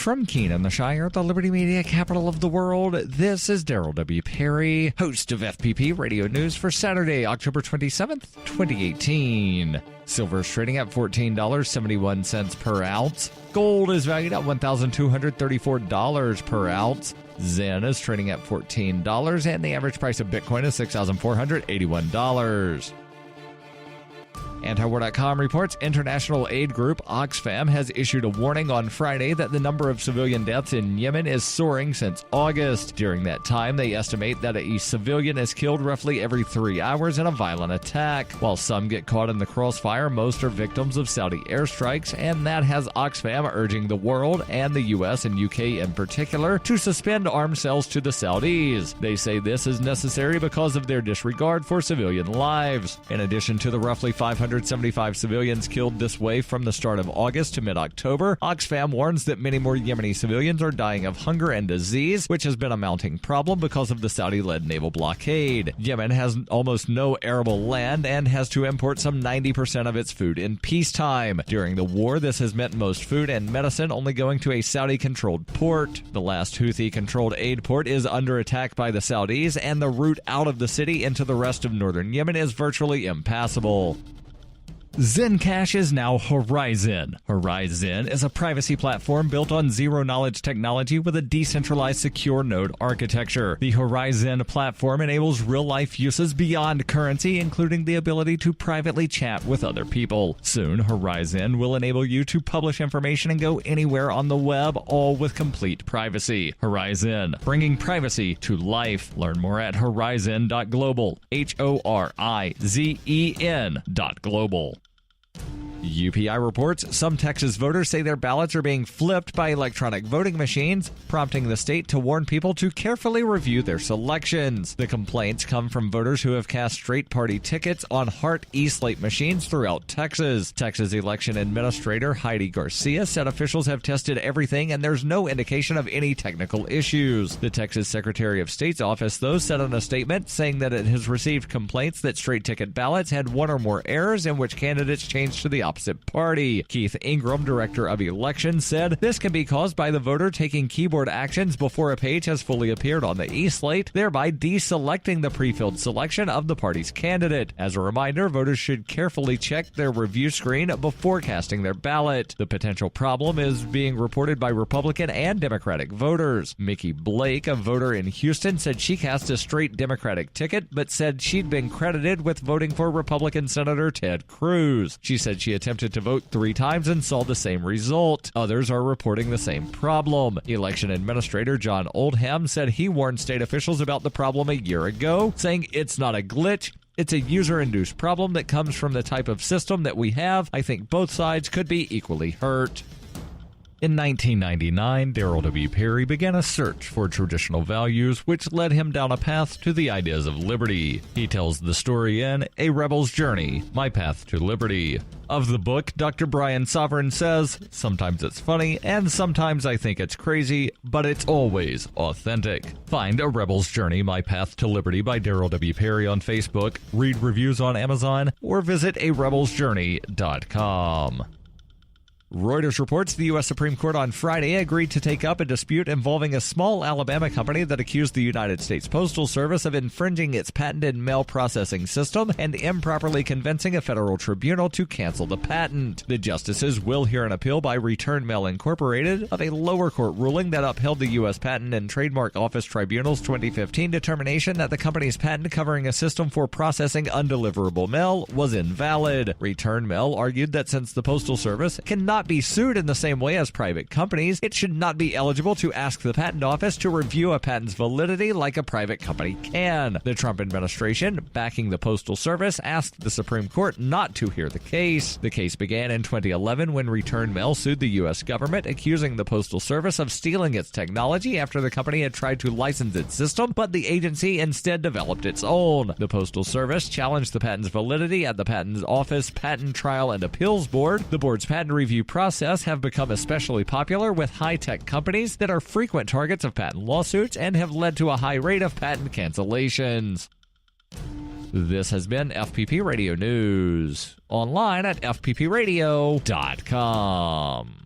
From Keene in the Shire, the Liberty Media capital of the world, this is Daryl W. Perry, host of FPP Radio News for Saturday, October 27th, 2018. Silver is trading at $14.71 per ounce. Gold is valued at $1,234 per ounce. Zen is trading at $14, and the average price of Bitcoin is $6,481. Antiwar.com reports international aid group Oxfam has issued a warning on Friday that the number of civilian deaths in Yemen is soaring since August. During that time, they estimate that a civilian is killed roughly every 3 hours in a violent attack. While some get caught in the crossfire, most are victims of Saudi airstrikes, and that has Oxfam urging the world, and the US and UK in particular, to suspend arms sales to the Saudis. They say this is necessary because of their disregard for civilian lives. In addition to the roughly 575 civilians killed this way from the start of August to mid-October, Oxfam warns that many more Yemeni civilians are dying of hunger and disease, which has been a mounting problem because of the Saudi-led naval blockade. Yemen has almost no arable land and has to import some 90% of its food in peacetime. During the war, this has meant most food and medicine only going to a Saudi-controlled port. The last Houthi-controlled aid port is under attack by the Saudis, and the route out of the city into the rest of northern Yemen is virtually impassable. Zencash is now Horizon. Horizon is a privacy platform built on zero-knowledge technology with a decentralized secure node architecture. The Horizon platform enables real-life uses beyond currency, including the ability to privately chat with other people. Soon, Horizon will enable you to publish information and go anywhere on the web, all with complete privacy. Horizon, bringing privacy to life. Learn more at horizon.global. HORIZEN.global. UPI reports some Texas voters say their ballots are being flipped by electronic voting machines, prompting the state to warn people to carefully review their selections. The complaints come from voters who have cast straight party tickets on Hart e-slate machines throughout Texas. Texas election administrator Heidi Garcia said officials have tested everything and there's no indication of any technical issues. The Texas Secretary of State's office, though, said in a statement saying that it has received complaints that straight ticket ballots had one or more errors in which candidates changed to the opposite party. Keith Ingram, director of elections, said this can be caused by the voter taking keyboard actions before a page has fully appeared on the e-slate, thereby deselecting the pre-filled selection of the party's candidate. As a reminder, voters should carefully check their review screen before casting their ballot. The potential problem is being reported by Republican and Democratic voters. Mickey Blake, a voter in Houston, said she cast a straight Democratic ticket, but said she'd been credited with voting for Republican Senator Ted Cruz. She said she attempted to vote 3 times and saw the same result. Others are reporting the same problem. Election Administrator John Oldham said he warned state officials about the problem a year ago, saying it's not a glitch. It's a user-induced problem that comes from the type of system that we have. I think both sides could be equally hurt. In 1999, Daryl W. Perry began a search for traditional values, which led him down a path to the ideas of liberty. He tells the story in A Rebel's Journey, My Path to Liberty. Of the book, Dr. Brian Sovereign says, sometimes it's funny, and sometimes I think it's crazy, but it's always authentic. Find A Rebel's Journey, My Path to Liberty by Daryl W. Perry on Facebook, read reviews on Amazon, or visit arebelsjourney.com. Reuters reports the U.S. Supreme Court on Friday agreed to take up a dispute involving a small Alabama company that accused the United States Postal Service of infringing its patented mail processing system and improperly convincing a federal tribunal to cancel the patent. The justices will hear an appeal by Return Mail Incorporated of a lower court ruling that upheld the U.S. Patent and Trademark Office Tribunal's 2015 determination that the company's patent covering a system for processing undeliverable mail was invalid. Return Mail argued that since the Postal Service cannot be sued in the same way as private companies, it should not be eligible to ask the Patent Office to review a patent's validity like a private company can. The Trump administration, backing the Postal Service, asked the Supreme Court not to hear the case. The case began in 2011 when Return Mail sued the U.S. government, accusing the Postal Service of stealing its technology after the company had tried to license its system, but the agency instead developed its own. The Postal Service challenged the patent's validity at the Patent Office Patent Trial and Appeals Board. The board's patent review process have become especially popular with high-tech companies that are frequent targets of patent lawsuits and have led to a high rate of patent cancellations. This has been FPP Radio News, online at FPPRadio.com.